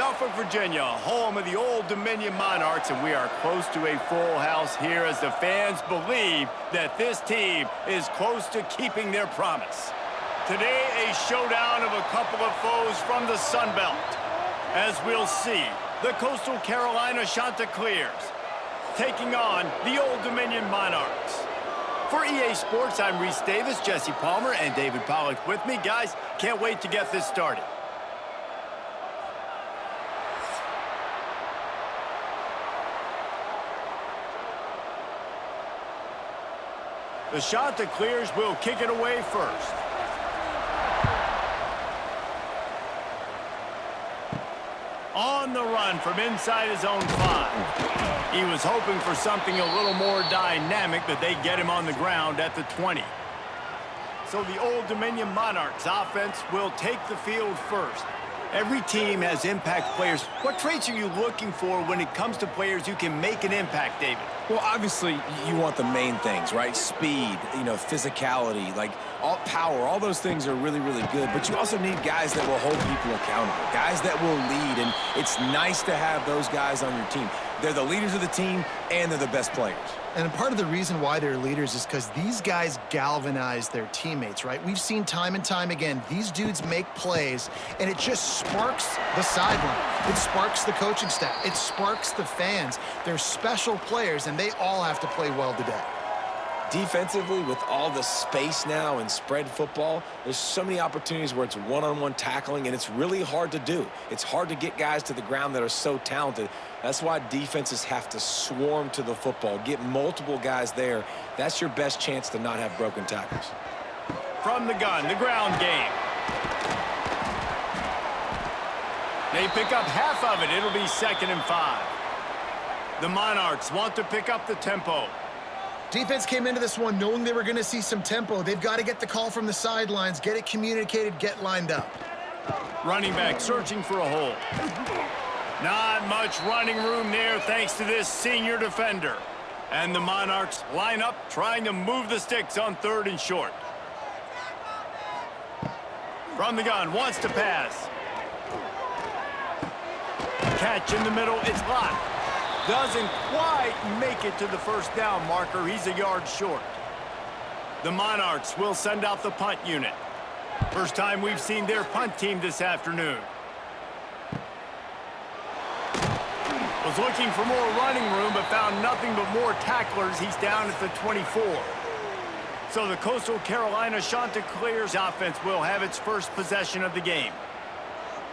Norfolk, Virginia, home of the Old Dominion Monarchs, and we are close to a full house here as the fans believe that this team is close to keeping their promise. Today, a showdown of a couple of foes from the Sun Belt. As we'll see, the Coastal Carolina Chanticleers taking on the Old Dominion Monarchs. For EA Sports, I'm Reese Davis, Jesse Palmer, and David Pollock with me. Guys, can't wait to get this started. The Chanticleers will kick it away first. On the run from inside his own 5. He was hoping for something a little more dynamic, but they get him on the ground at the 20. So the Old Dominion Monarchs offense will take the field first. Every team has impact players. What traits are you looking for when it comes to players who can make an impact, David? Well, obviously, you want the main things, right? Speed, physicality, like all power, all those things are really, really good. But you also need guys that will hold people accountable, guys that will lead, and it's nice to have those guys on your team. They're the leaders of the team, and they're the best players. And part of the reason why they're leaders is because these guys galvanize their teammates, right? We've seen time and time again, these dudes make plays, and it just sparks the sideline. It sparks the coaching staff. It sparks the fans. They're special players, and they all have to play well today. Defensively, with all the space now and spread football, there's so many opportunities where it's one-on-one tackling, and it's really hard to do. It's hard to get guys to the ground that are so talented. That's why defenses have to swarm to the football, get multiple guys there. That's your best chance to not have broken tackles. From the gun, the ground game. They pick up half of it. It'll be 2nd and 5. The Monarchs want to pick up the tempo. Defense came into this one knowing they were going to see some tempo. They've got to get the call from the sidelines, get it communicated, get lined up. Running back searching for a hole. Not much running room there thanks to this senior defender. And the Monarchs line up trying to move the sticks on 3rd and short. From the gun, wants to pass. Catch in the middle, it's locked. Doesn't quite make it to the first down marker. He's a yard short. The Monarchs will send out the punt unit. First time we've seen their punt team this afternoon. Was looking for more running room, but found nothing but more tacklers. He's down at the 24. So the Coastal Carolina Chanticleers offense will have its first possession of the game.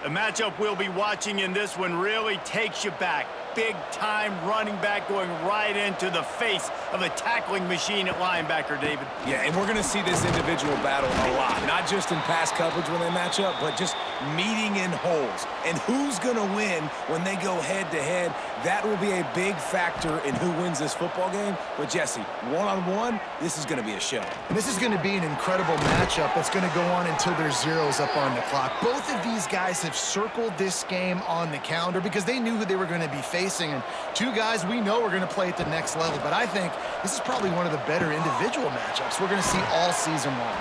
The matchup we'll be watching in this one really takes you back. Big-time running back going right into the face of a tackling machine at linebacker, David. Yeah, and we're going to see this individual battle a lot, not just in pass coverage when they match up, but just meeting in holes. And who's going to win when they go head-to-head? That will be a big factor in who wins this football game. But, Jesse, one-on-one, this is going to be a show. And this is going to be an incredible matchup that's going to go on until there's zeros up on the clock. Both of these guys have circled this game on the calendar because they knew who they were going to be facing. And two guys we know are going to play at the next level. But I think this is probably one of the better individual matchups we're going to see all season long.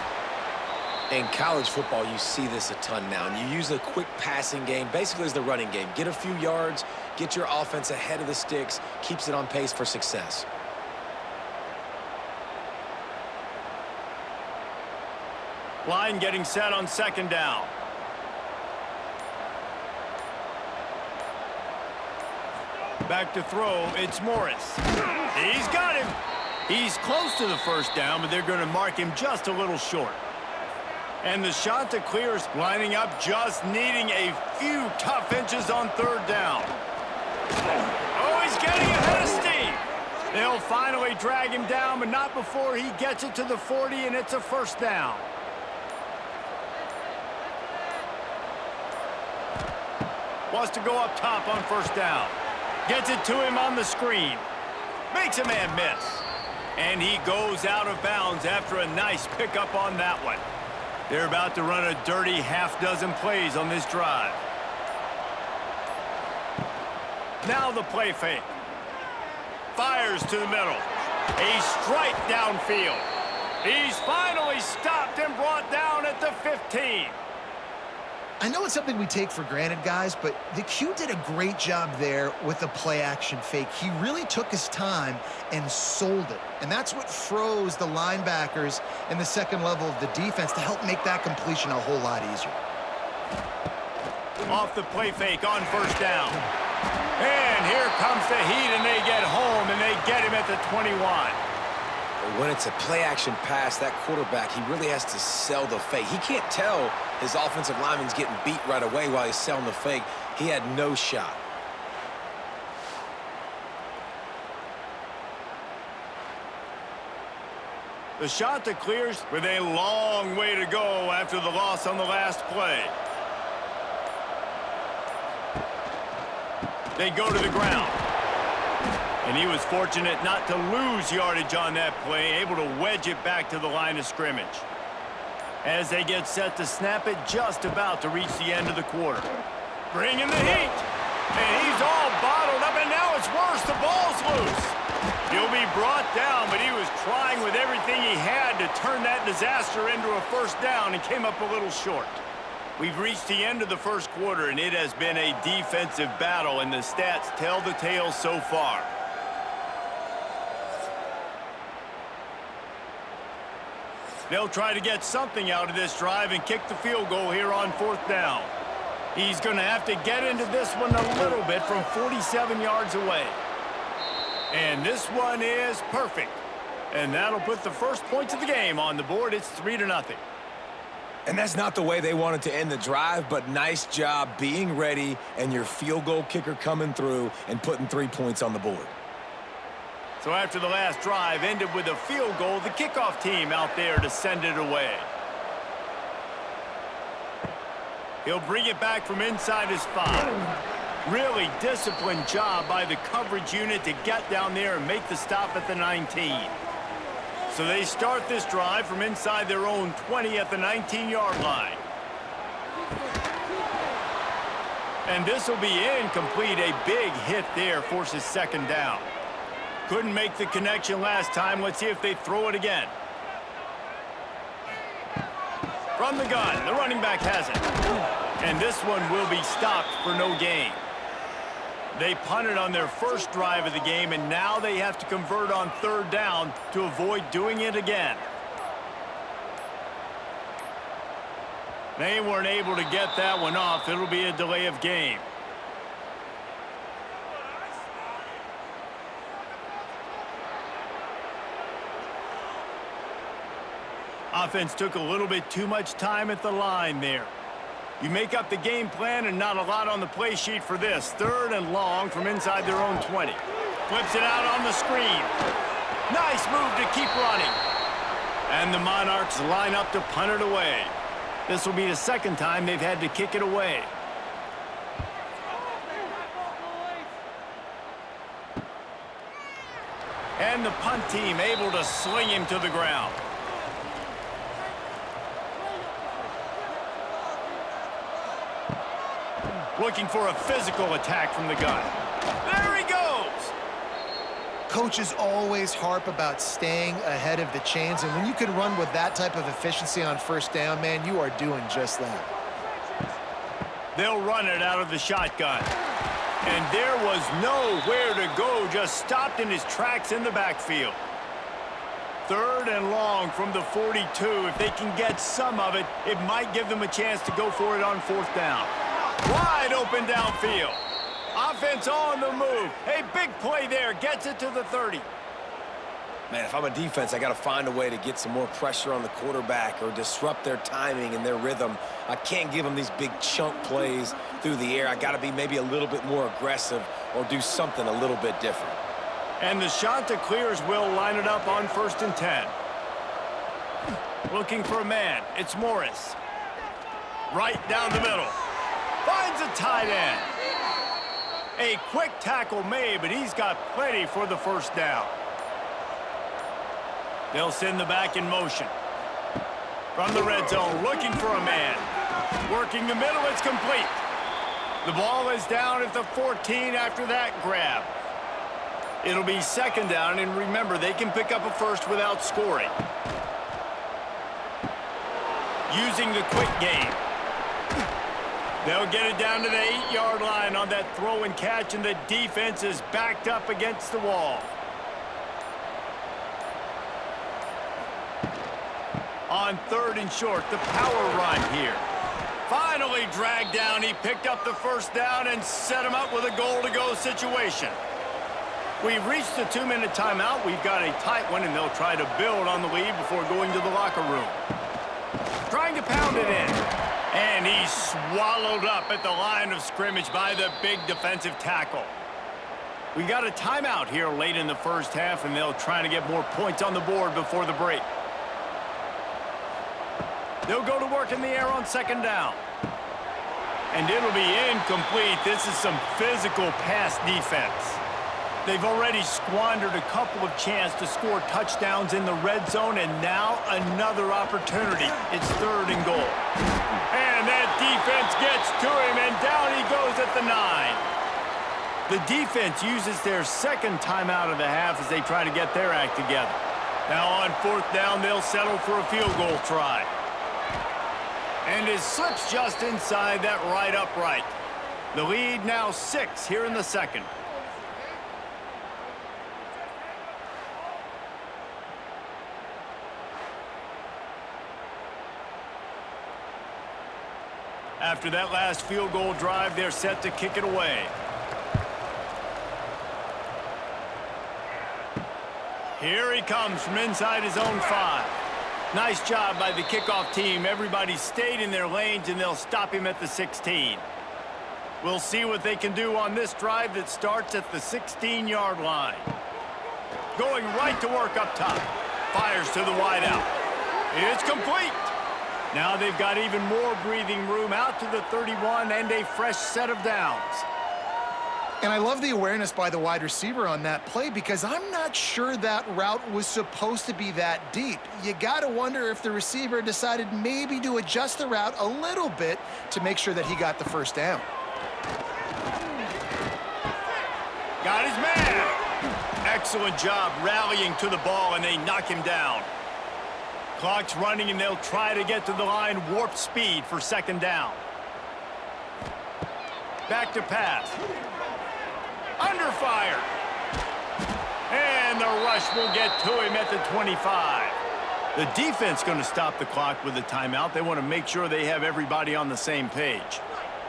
In college football, you see this a ton now. And you use a quick passing game, basically as the running game. Get a few yards, get your offense ahead of the sticks, keeps it on pace for success. Line getting set on 2nd down. Back to throw, it's Morris. He's got him. He's close to the first down, but they're going to mark him just a little short. And the Chanticleers lining up, just needing a few tough inches on 3rd down. Oh, he's getting ahead of steam. They'll finally drag him down, but not before he gets it to the 40, and it's a 1st down. Wants to go up top on 1st down. Gets it to him on the screen. Makes a man miss. And he goes out of bounds after a nice pickup on that one. They're about to run a dirty half-dozen plays on this drive. Now the play fake. Fires to the middle. A strike downfield. He's finally stopped and brought down at the 15. I know it's something we take for granted, guys, but the Q did a great job there with the play-action fake. He really took his time and sold it. And that's what froze the linebackers in the second level of the defense to help make that completion a whole lot easier. Off the play fake on first down. And here comes the heat, and they get home, and they get him at the 21. When it's a play-action pass, that quarterback, he really has to sell the fake. He can't tell his offensive lineman's getting beat right away while he's selling the fake. He had no shot. The shot that clears with a long way to go after the loss on the last play. They go to the ground. And he was fortunate not to lose yardage on that play, able to wedge it back to the line of scrimmage. As they get set to snap it, just about to reach the end of the quarter. Bringing the heat. And he's all bottled up, and now it's worse. The ball's loose. He'll be brought down, but he was trying with everything he had to turn that disaster into a first down and came up a little short. We've reached the end of the first quarter, and it has been a defensive battle, and the stats tell the tale so far. They'll try to get something out of this drive and kick the field goal here on fourth down. He's going to have to get into this one a little bit from 47 yards away. And this one is perfect. And that'll put the first points of the game on the board. It's 3-0. And that's not the way they wanted to end the drive, but nice job being ready and your field goal kicker coming through and putting 3 points on the board. So after the last drive ended with a field goal, the kickoff team out there to send it away. He'll bring it back from inside his 5. Really disciplined job by the coverage unit to get down there and make the stop at the 19. So they start this drive from inside their own 20 at the 19-yard line. And this will be incomplete. A big hit there forces second down. Couldn't make the connection last time. Let's see if they throw it again. From the gun, the running back has it. And this one will be stopped for no gain. They punted on their first drive of the game, and now they have to convert on third down to avoid doing it again. They weren't able to get that one off. It'll be a delay of game. Offense took a little bit too much time at the line there. You make up the game plan and not a lot on the play sheet for this. Third and long from inside their own 20. Flips it out on the screen. Nice move to keep running. And the Monarchs line up to punt it away. This will be the second time they've had to kick it away. And the punt team able to sling him to the ground. Looking for a physical attack from the gun. There he goes! Coaches always harp about staying ahead of the chains, and when you can run with that type of efficiency on first down, man, you are doing just that. They'll run it out of the shotgun. And there was nowhere to go, just stopped in his tracks in the backfield. Third and long from the 42. If they can get some of it, it might give them a chance to go for it on fourth down. Wide open downfield. Offense on the move. A big play there. Gets it to the 30. Man, if I'm a defense, I got to find a way to get some more pressure on the quarterback or disrupt their timing and their rhythm. I can't give them these big chunk plays through the air. I got to be maybe a little bit more aggressive or do something a little bit different. And the shot that clears will line it up on 1st and 10. Looking for a man. It's Morris. Right down the middle. Finds a tight end. A quick tackle made, but he's got plenty for the first down. They'll send the back in motion. From the red zone, looking for a man. Working the middle, it's complete. The ball is down at the 14 after that grab. It'll be second down, and remember, they can pick up a first without scoring. Using the quick game. They'll get it down to the 8-yard line on that throw and catch, and the defense is backed up against the wall. On 3rd and short, the power run here. Finally dragged down. He picked up the first down and set him up with a goal-to-go situation. We've reached the 2-minute timeout. We've got a tight one, and they'll try to build on the lead before going to the locker room. Trying to pound it in. And he's swallowed up at the line of scrimmage by the big defensive tackle. We got a timeout here late in the first half, and they'll try to get more points on the board before the break. They'll go to work in the air on 2nd down. And it'll be incomplete. This is some physical pass defense. They've already squandered a couple of chances to score touchdowns in the red zone, and now another opportunity. It's 3rd and goal. And that defense gets to him, and down he goes at the 9. The defense uses their 2nd timeout of the half as they try to get their act together. Now on 4th down, they'll settle for a field goal try. And it slips just inside that right upright. The lead now 6 here in the 2nd. After that last field goal drive, they're set to kick it away. Here he comes from inside his own 5. Nice job by the kickoff team. Everybody stayed in their lanes, and they'll stop him at the 16. We'll see what they can do on this drive that starts at the 16-yard line. Going right to work up top. Fires to the wideout. It's complete. Now they've got even more breathing room out to the 31 and a fresh set of downs. And I love the awareness by the wide receiver on that play, because I'm not sure that route was supposed to be that deep. You got to wonder if the receiver decided maybe to adjust the route a little bit to make sure that he got the first down. Got his man. Excellent job rallying to the ball, and they knock him down. Clock's running, and they'll try to get to the line warp speed for 2nd down. Back to pass. Under fire. And the rush will get to him at the 25. The defense going to stop the clock with a timeout. They want to make sure they have everybody on the same page.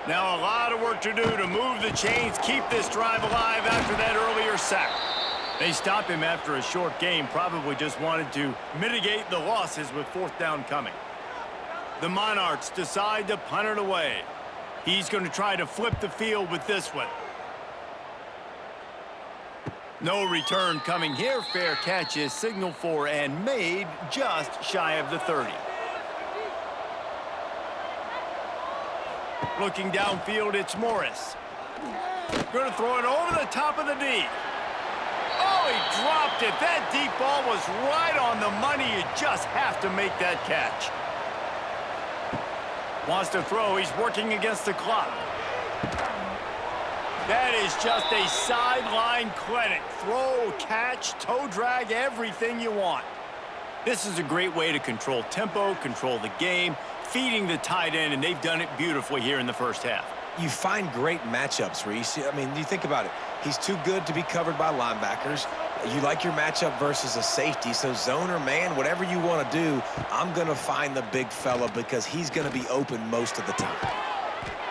Now a lot of work to do to move the chains, keep this drive alive after that earlier sack. They stop him after a short game, probably just wanted to mitigate the losses with 4th down coming. The Monarchs decide to punt it away. He's going to try to flip the field with this one. No return coming here. Fair catch is signaled for and made just shy of the 30. Looking downfield, it's Morris. Going to throw it over the top of the D. Oh, he dropped it. That deep ball was right on the money. You just have to make that catch. Wants to throw. He's working against the clock. That is just a sideline clinic. Throw, catch, toe drag, everything you want. This is a great way to control tempo, control the game, feeding the tight end, and they've done it beautifully here in the first half. You find great matchups, Reese. I mean, you think about it. He's too good to be covered by linebackers. You like your matchup versus a safety, so zone or man, whatever you want to do, I'm going to find the big fella because he's going to be open most of the time.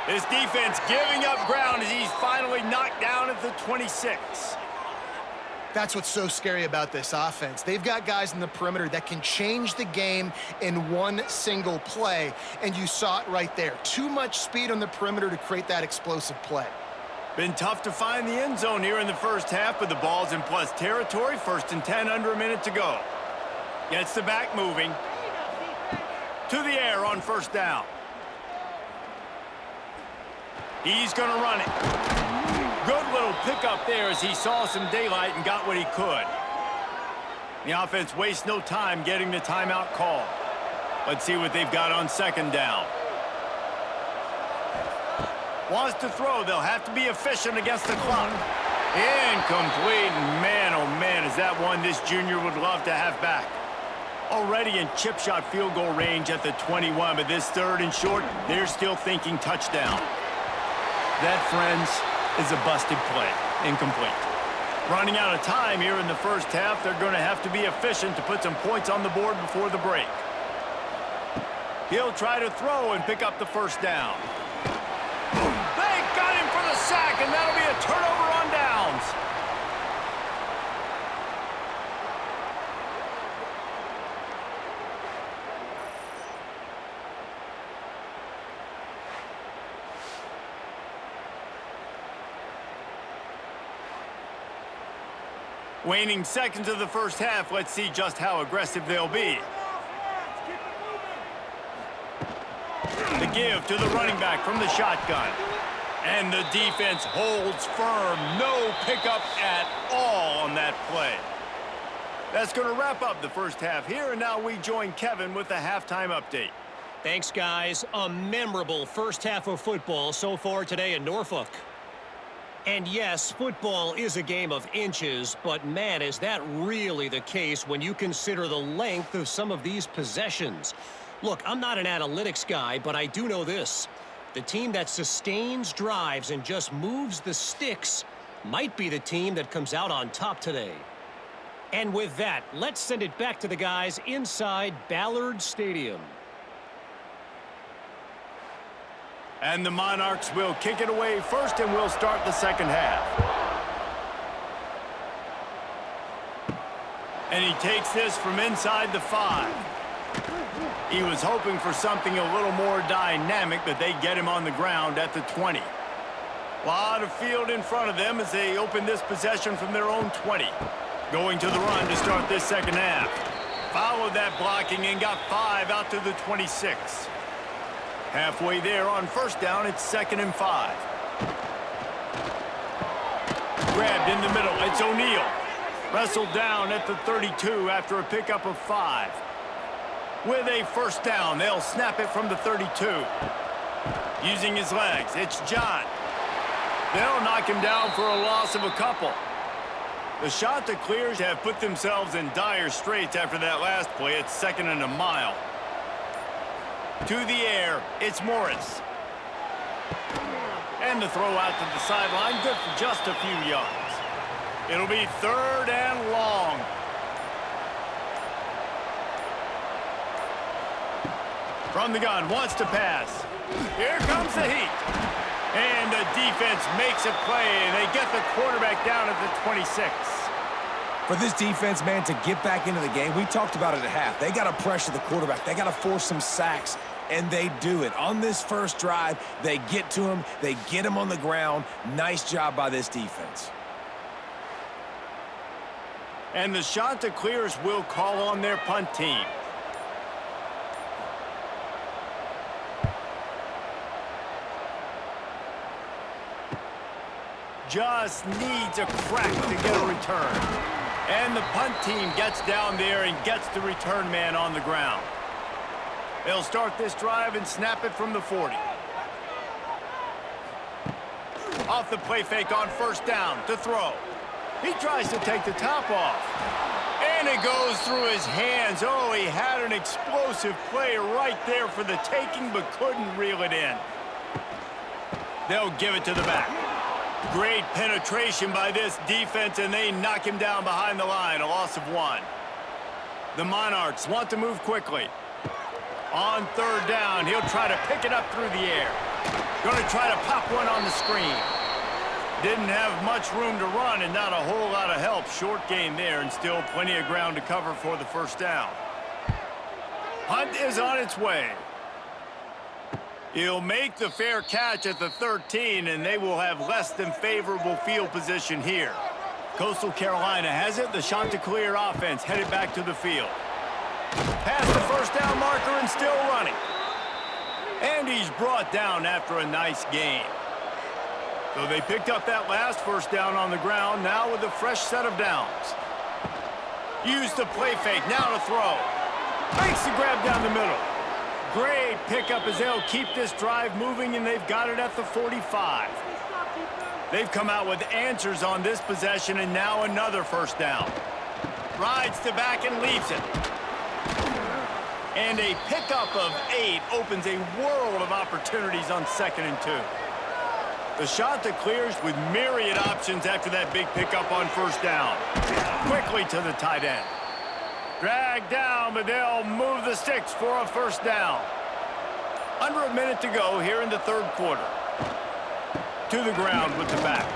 This defense giving up ground as he's finally knocked down at the 26. That's what's so scary about this offense. They've got guys in the perimeter that can change the game in one single play, and you saw it right there. Too much speed on the perimeter to create that explosive play. Been tough to find the end zone here in the first half, but the ball's in plus territory. 1st and 10, under a minute to go. Gets the back moving. To the air on 1st down. He's going to run it. Good little pickup there as he saw some daylight and got what he could. The offense wastes no time getting the timeout call. Let's see what they've got on 2nd down. Wants to throw. They'll have to be efficient against the clock. Incomplete. Man, oh man, is that one this junior would love to have back. Already in chip shot field goal range at the 21, but this 3rd and short, they're still thinking touchdown. That, friends, is a busted play. Incomplete. Running out of time here in the first half, they're going to have to be efficient to put some points on the board before the break. He'll try to throw and pick up the first down. They got him for the sack, and that'll be a turnover on downs. Waning seconds of the first half, let's see just how aggressive they'll be. The give to the running back from the shotgun. And the defense holds firm. No pickup at all on that play. That's going to wrap up the first half here, and now we join Kevin with the halftime update. Thanks, guys. A memorable first half of football so far today in Norfolk. And yes, football is a game of inches, but man, is that really the case when you consider the length of some of these possessions. Look, I'm not an analytics guy, but I do know this. The team that sustains drives and just moves the sticks might be the team that comes out on top today. And with that, let's send it back to the guys inside Ballard Stadium. And the Monarchs will kick it away first, and we'll start the second half. And he takes this from inside the 5. He was hoping for something a little more dynamic, but they get him on the ground at the 20. A lot of field in front of them as they open this possession from their own 20. Going to the run to start this second half. Followed that blocking and got 5 out to the 26. Halfway there on first down, it's 2nd and 5. Grabbed in the middle, it's O'Neal. Wrestled down at the 32 after a pickup of 5. With a first down, they'll snap it from the 32. Using his legs, it's John. They'll knock him down for a loss of a couple. The Chanticleers have put themselves in dire straits after that last play. It's 2nd and a mile. To the air, it's Morris. And the throw out to the sideline, good for just a few yards. It'll be 3rd and long. From the gun, wants to pass. Here comes the heat. And the defense makes a play, and they get the quarterback down at the 26. For this defense, man, to get back into the game, we talked about it at half. They got to pressure the quarterback. They got to force some sacks, and they do it. On this first drive, they get to him. They get him on the ground. Nice job by this defense. And the Chanticleers will call on their punt team. Just needs a crack to get a return. And the punt team gets down there and gets the return man on the ground. They'll start this drive and snap it from the 40. Off the play fake on first down to throw. He tries to take the top off. And it goes through his hands. Oh, he had an explosive play right there for the taking, but couldn't reel it in. They'll give it to the back. Great penetration by this defense, and they knock him down behind the line, a loss of 1. The Monarchs want to move quickly. On 3rd down, he'll try to pick it up through the air. Going to try to pop one on the screen. Didn't have much room to run and not a whole lot of help. Short gain there and still plenty of ground to cover for the first down. Hunt is on its way. He'll make the fair catch at the 13, and they will have less than favorable field position here. Coastal Carolina has it. The Chanticleer offense headed back to the field. Past the first down marker and still running. And he's brought down after a nice gain. So they picked up that last first down on the ground, now with a fresh set of downs. Use the play fake, now to throw. Makes the grab down the middle. Great pickup as they'll keep this drive moving, and they've got it at the 45. They've come out with answers on this possession, and now another first down. Rides the back and leaves it. And a pickup of 8 opens a world of opportunities on 2nd and 2. The shot that clears with myriad options after that big pickup on first down. Quickly to the tight end. Dragged down, but they'll move the sticks for a first down. Under a minute to go here in the third quarter. To the ground with the back.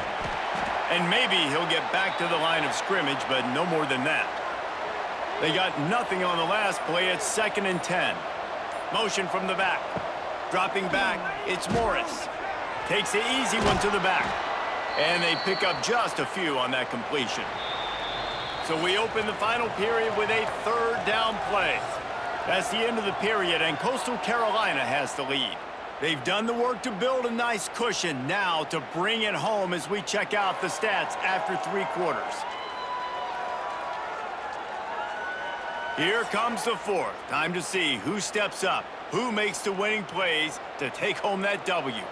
And maybe he'll get back to the line of scrimmage, but no more than that. They got nothing on the last play. It's 2nd and 10. Motion from the back. Dropping back, it's Morris. Takes the easy one to the back. And they pick up just a few on that completion. So we open the final period with a third down play. That's the end of the period, and Coastal Carolina has the lead. They've done the work to build a nice cushion. Now to bring it home as we check out the stats after 3 quarters. Here comes the fourth. Time to see who steps up, who makes the winning plays to take home that W.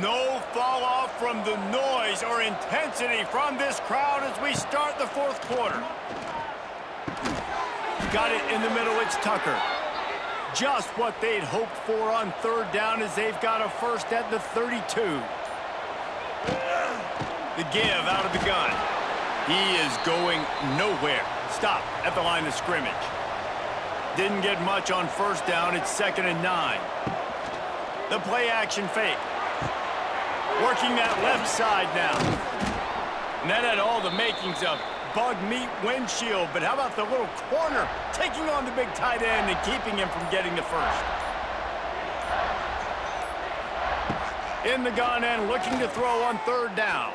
No fall off from the noise or intensity from this crowd as we start the fourth quarter. Got it in the middle, it's Tucker. Just what they'd hoped for on third down as they've got a first at the 32. The give out of the gun. He is going nowhere. Stop at the line of scrimmage. Didn't get much on first down, it's 2nd and 9. The play action fake. Working that left side now. And that had all the makings of bug meat windshield, but how about the little corner taking on the big tight end and keeping him from getting the first? In the gun and looking to throw on third down.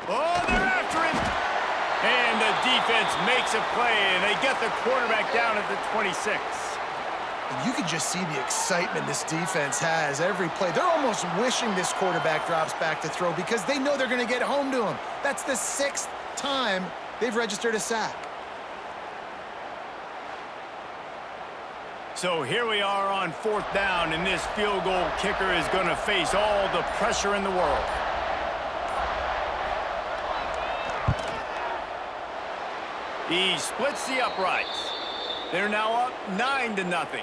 Oh, they're after him. And the defense makes a play, and they get the quarterback down at the 26. You can just see the excitement this defense has every play. They're almost wishing this quarterback drops back to throw because they know they're going to get home to him. That's the 6th time they've registered a sack. So here we are on fourth down, and this field goal kicker is going to face all the pressure in the world. He splits the uprights. They're now up 9-0.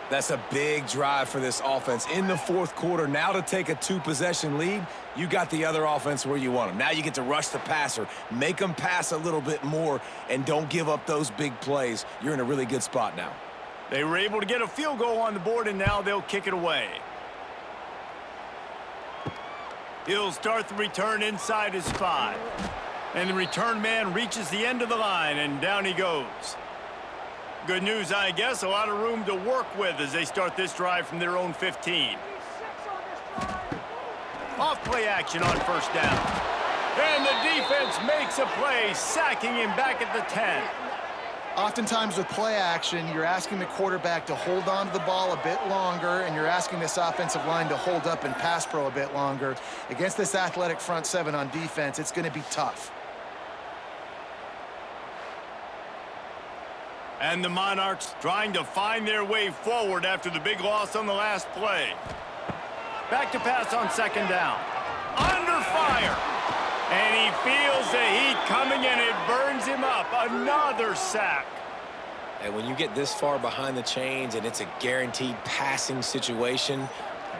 That's a big drive for this offense in the fourth quarter. Now to take a 2-possession lead, you got the other offense where you want them. Now you get to rush the passer, make them pass a little bit more, and don't give up those big plays. You're in a really good spot now. They were able to get a field goal on the board, and now they'll kick it away. He'll start the return inside his 5. And the return man reaches the end of the line, and down he goes. Good news, I guess. A lot of room to work with as they start this drive from their own 15. Off play action on first down. And the defense makes a play, sacking him back at the 10. Oftentimes with play action, you're asking the quarterback to hold on to the ball a bit longer, and you're asking this offensive line to hold up and pass pro a bit longer. Against this athletic front 7 on defense, it's going to be tough. And the Monarchs trying to find their way forward after the big loss on the last play. Back to pass on second down. Under fire. And he feels the heat coming, and it burns him up. Another sack. And when you get this far behind the chains and it's a guaranteed passing situation,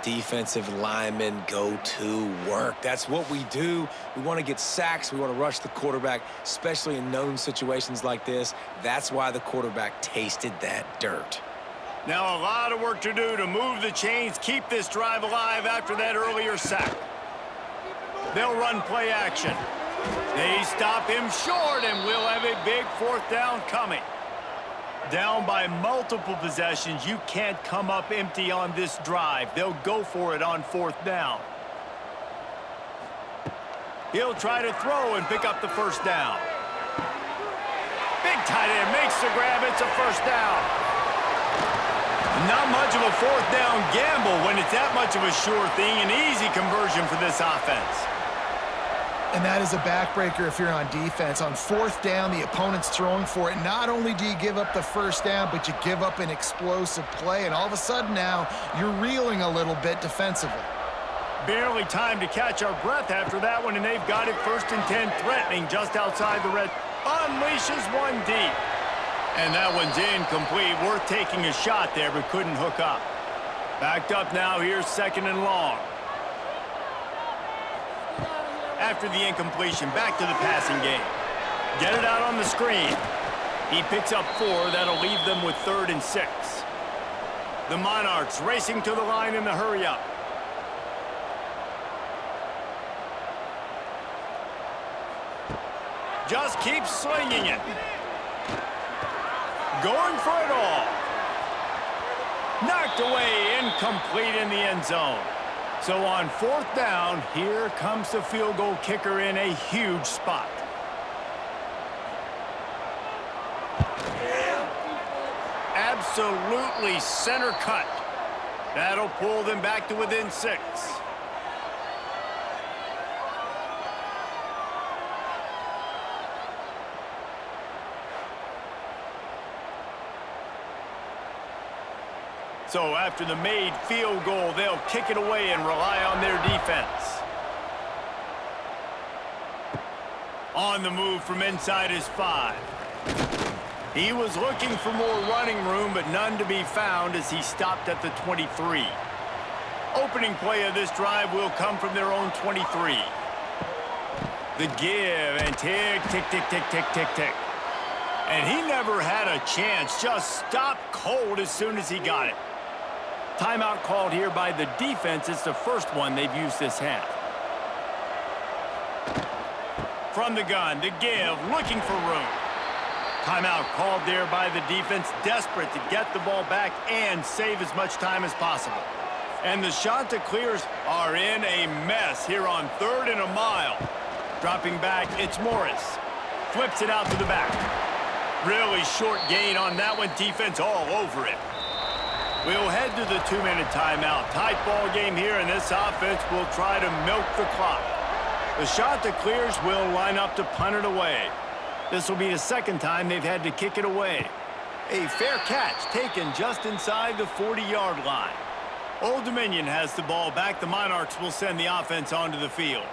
defensive linemen go to work. That's what we do. We want to get sacks. We want to rush the quarterback, especially in known situations like this. That's why the quarterback tasted that dirt. Now a lot of work to do to move the chains, keep this drive alive after that earlier sack. They'll run play action. They stop him short, and we'll have a big fourth down coming. Down by multiple possessions, you can't come up empty on this drive. They'll go for it on fourth down. He'll try to throw and pick up the first down. Big tight end makes the grab. It's a first down. Not much of a fourth down gamble when it's that much of a sure thing. An easy conversion for this offense. And that is a backbreaker if you're on defense. On fourth down, the opponent's throwing for it. Not only do you give up the first down, but you give up an explosive play. And all of a sudden now, you're reeling a little bit defensively. Barely time to catch our breath after that one, and they've got it 1st and 10, threatening just outside the red. Unleashes one deep. And that one's incomplete. Worth taking a shot there, but couldn't hook up. Backed up now, here's 2nd and long. after the incompletion. Back to the passing game. Get it out on the screen. He picks up 4. That'll leave them with 3rd and 6. The Monarchs racing to the line in the hurry-up. Just keeps slinging it. Going for it all. Knocked away, incomplete in the end zone. So on 4th down, here comes the field goal kicker in a huge spot. Absolutely center cut. That'll pull them back to within 6. So after the made field goal, they'll kick it away and rely on their defense. On the move from inside his 5. He was looking for more running room, but none to be found as he stopped at the 23. Opening play of this drive will come from their own 23. The give, and tick, tick, tick, tick, tick, tick, tick. And he never had a chance, just stopped cold as soon as he got it. Timeout called here by the defense. It's the first one they've used this half. From the gun, the give, looking for room. Timeout called there by the defense, desperate to get the ball back and save as much time as possible. And the Chanticleers are in a mess here on 3rd and a mile. Dropping back, it's Morris. Flips it out to the back. Really short gain on that one, defense all over it. We'll head to the 2-minute timeout. Tight ball game here, and this offense will try to milk the clock. The Chanticleers will line up to punt it away. This will be the 2nd time they've had to kick it away. A fair catch taken just inside the 40-yard line. Old Dominion has the ball back. The Monarchs will send the offense onto the field.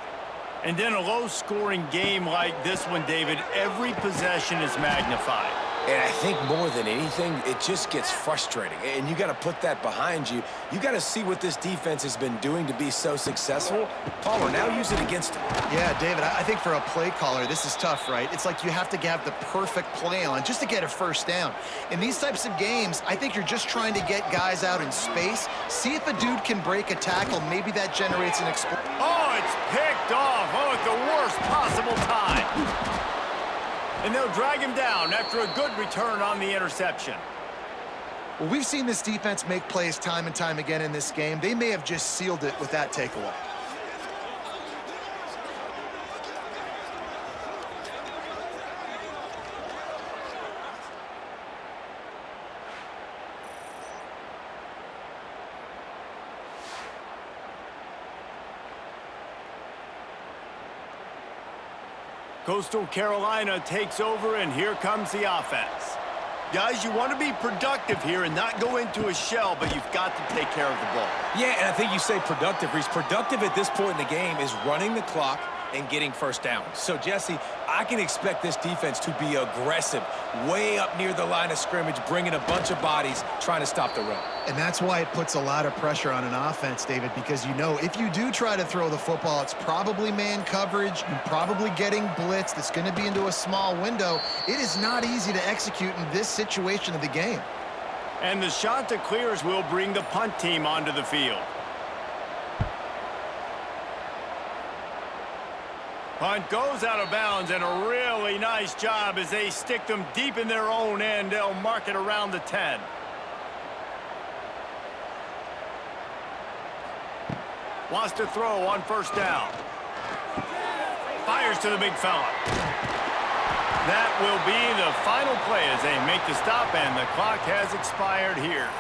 And in a low-scoring game like this one, David, every possession is magnified. And I think more than anything, it just gets frustrating. And you got to put that behind you. You got to see what this defense has been doing to be so successful. Palmer, now use it against him. Yeah, David, I think for a play caller, this is tough, right? It's like you have to have the perfect play on just to get a 1st down. In these types of games, I think you're just trying to get guys out in space. See if a dude can break a tackle. Maybe that generates an explosion. Oh, it's picked off. Oh, at the worst possible time. And they'll drag him down after a good return on the interception. Well, we've seen this defense make plays time and time again in this game. They may have just sealed it with that takeaway. Coastal Carolina takes over, and here comes the offense. Guys, you want to be productive here and not go into a shell, but you've got to take care of the ball. Yeah, and I think you say productive, Reese. Productive at this point in the game is running the clock and getting 1st down. So, Jesse, I can expect this defense to be aggressive, way up near the line of scrimmage, bringing a bunch of bodies, trying to stop the run. And that's why it puts a lot of pressure on an offense, David, because you know if you do try to throw the football, it's probably man coverage, you're probably getting blitzed, it's going to be into a small window. It is not easy to execute in this situation of the game. And the Chanticleers will bring the punt team onto the field. Punt goes out of bounds, and a really nice job as they stick them deep in their own end. They'll mark it around the 10. Wants to throw on 1st down. Fires to the big fella. That will be the final play as they make the stop, and the clock has expired here.